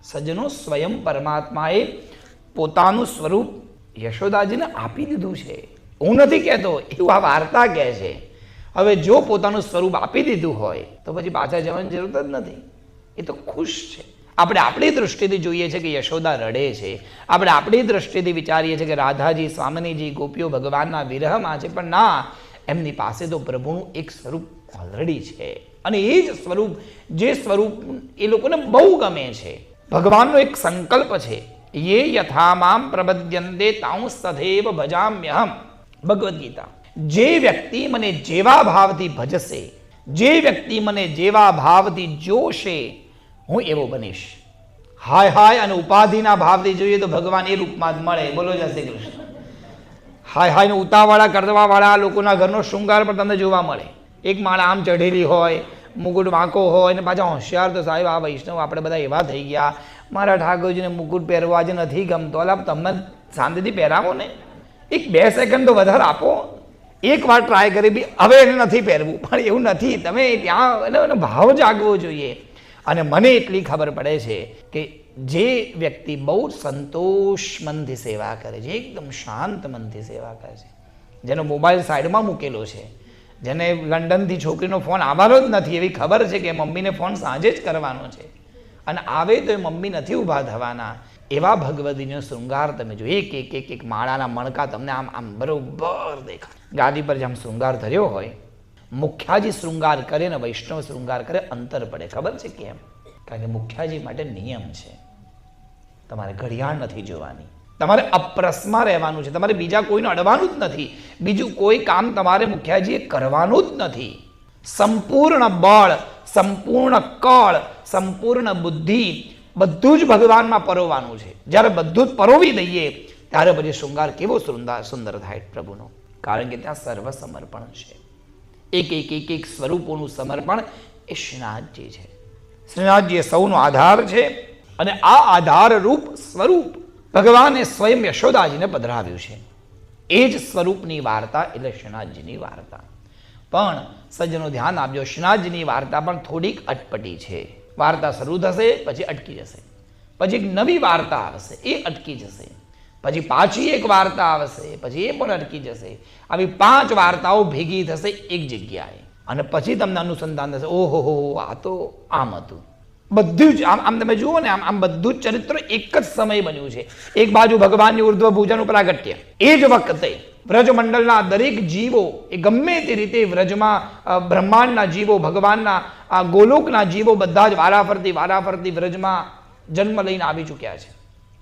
સજ્જનો સ્વયં પરમાત્માએ પોતાનું સ્વરૂપ યશોદાજીને આપી દીધું છે. હું નથી કહેતો, એવું આ વાર્તા કહે છે. હવે જો પોતાનું સ્વરૂપ આપી દીધું હોય તો પછી પાછા જવાની જરૂર જ નથી. એ તો ખુશ છે. આપણે આપણી દૃષ્ટિથી જોઈએ છીએ કે યશોદા રડે છે, આપણે આપણી દૃષ્ટિથી વિચારીએ છીએ કે રાધાજી, સ્વામિનીજી, ગોપીઓ ભગવાનના વિરહમાં છે, પણ ના, એમની પાસે તો પ્રભુનું એક સ્વરૂપ ઓલરેડી છે. અને એ જ સ્વરૂપ, જે સ્વરૂપ એ લોકોને બહુ ગમે છે. ભગવાનનો એક સંકલ્પ છે, યે યથા મામ પ્રબધ્યન્તે તાઉ તથૈવ ભજામ્યહમ. ભગવદ્ ગીતા. જે વ્યક્તિ મને જેવા ભાવથી ભજશે, જે વ્યક્તિ મને જેવા ભાવથી જોશે, હું એવો બનીશ. હાય હાય અને ઉપાધિના ભાવથી જોઈએ તો ભગવાન એ રૂપમાં જ મળે. બોલો જય શ્રી કૃષ્ણ. હાય હાય ને ઉતાવાળા કરવાવાળા લોકોના ઘરનો શૃંગાર પણ તમને જોવા મળે. એક માળા આમ ચઢેલી હોય, મુકુટ વાંકો હોય, ને પાછા હોશિયાર તો સાહેબ આ વૈષ્ણવ આપણે બધા એવા થઈ ગયા, મારા ઠાકોરજીને મુકુટ પહેરવા જ નથી ગમતો. અલા તમને શાંતિથી પહેરાવો ને, 1-2 સેકન્ડ તો વધારે આપો. એક વાર ટ્રાય કરી બી હવે એને નથી પહેરવું, પણ એવું નથી. તમે ત્યાં એનો ભાવ જાગવો જોઈએ. અને મને એટલી ખબર પડે છે કે જે વ્યક્તિ બહુ સંતોષ મનથી સેવા કરે છે, એકદમ શાંત મનથી સેવા કરે છે, જેનો મોબાઈલ સાઈડમાં મૂકેલો છે, જેને લંડનથી છોકરીનો ફોન આવવાનો જ નથી, એવી ખબર છે કે મમ્મીને ફોન સાંજે જ કરવાનો છે, અને આવે તો એ મમ્મી નથી ઊભા થવાના, એવા ભગવતીનો શૃંગાર તમે જો. એક માળાના મણકા તમને આમ આમ બરોબર દેખાય. ગાદી પર જેમ શૃંગાર ધર્યો હોય, મુખ્યાજી શૃંગાર કરે ને વૈષ્ણવ શૃંગાર કરે, અંતર પડે. ખબર છે કેમ? કારણ કે મુખ્યાજી માટે નિયમ છે, તમારે ઘડિયાળ નથી જોવાની, તમારે અપ્રસમાં રહેવાનું છે, તમારે બીજા કોઈને અડવાનું જ નથી, બીજું કોઈ કામ તમારે મુખ્યાજીએ કરવાનું જ નથી. સંપૂર્ણ બળ, સંપૂર્ણ કળ, સંપૂર્ણ બુદ્ધિ બધું જ ભગવાનમાં પરોવાનું છે. જ્યારે બધું જ પરોવી દઈએ ત્યારે પછી શૃંગાર કેવો સુંદર થાય પ્રભુનો. કારણ કે ત્યાં સર્વ સમર્પણ છે. એક સ્વરૂપોનું સમર્પણ એ શ્રીનાથજી છે. શ્રીનાથજી એ સૌનો આધાર છે, અને આ આધાર રૂપ સ્વરૂપ ભગવાને સ્વયં યશોદાજીને પધરાવ્યું છે. એ જ સ્વરૂપની વાર્તા એટલે શ્રીનાથજીની વાર્તા. પણ સજ્જનો ધ્યાન આપજો, શ્રીનાથજીની વાર્તા પણ થોડીક અટપટી છે. વાર્તા શરૂ થશે, પછી અટકી જશે, પછી એક નવી વાર્તા આવશે, એ અટકી જશે, પછી પાછી એક વાર્તા આવશે, પછી એ પણ અટકી જશે. આવી 5 વાર્તાઓ ભેગી થશે એક જગ્યાએ, અને પછી તમને અનુસંધાન થશે, ઓહો આ તો આમ હતું. બધું જ આમ તમે જુઓ ને, આમ બધું જ ચરિત્ર એક જ સમય બન્યું છે. એક બાજુ ભગવાનની ઉર્ધ્વ ભુજાનું પ્રાગટ્ય, એ જ વખતે વ્રજમંડળના દરેક જીવો, એ ગમે તે રીતે વ્રજમાં બ્રહ્માંડના જીવો, ભગવાનના આ ગોલોકના જીવો બધા જ વારાફરતી વ્રજમાં જન્મ લઈને આવી ચૂક્યા છે.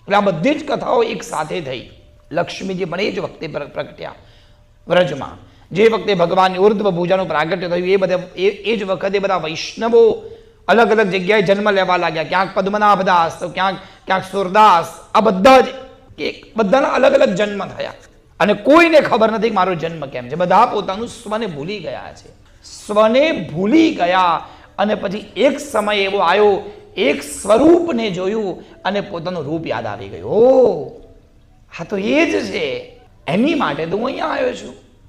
એટલે આ બધી જ કથાઓ એક સાથે થઈ. લક્ષ્મીજી પણ એ જ વખતે પ્રગટ્યા વ્રજમાં. જે વખતે ભગવાનની ઉર્ધ્વ ભુજાનું પ્રાગટ્ય થયું, એ જ વખતે બધા વૈષ્ણવો અલગ અલગ જગ્યાએ જન્મ લેવા લાગ્યા. ક્યાંક પદ્મનાભદાસ, તો ક્યાંક સુરદાસ. આ બધા જ બધાના અલગ અલગ જન્મ થયા, અને કોઈને ખબર નથી કે મારો જન્મ કેમ છે. બધા પોતાનું સ્વને ભૂલી ગયા છે. સ્વને ભૂલી ગયા, અને પછી એક સમય એવો આવ્યો, એક સ્વરૂપને જોયું અને પોતાનું રૂપ યાદ આવી ગયું. ઓ હા, તો એ જ છે, એની માટે તો હું અહીંયા આવ્યો છું.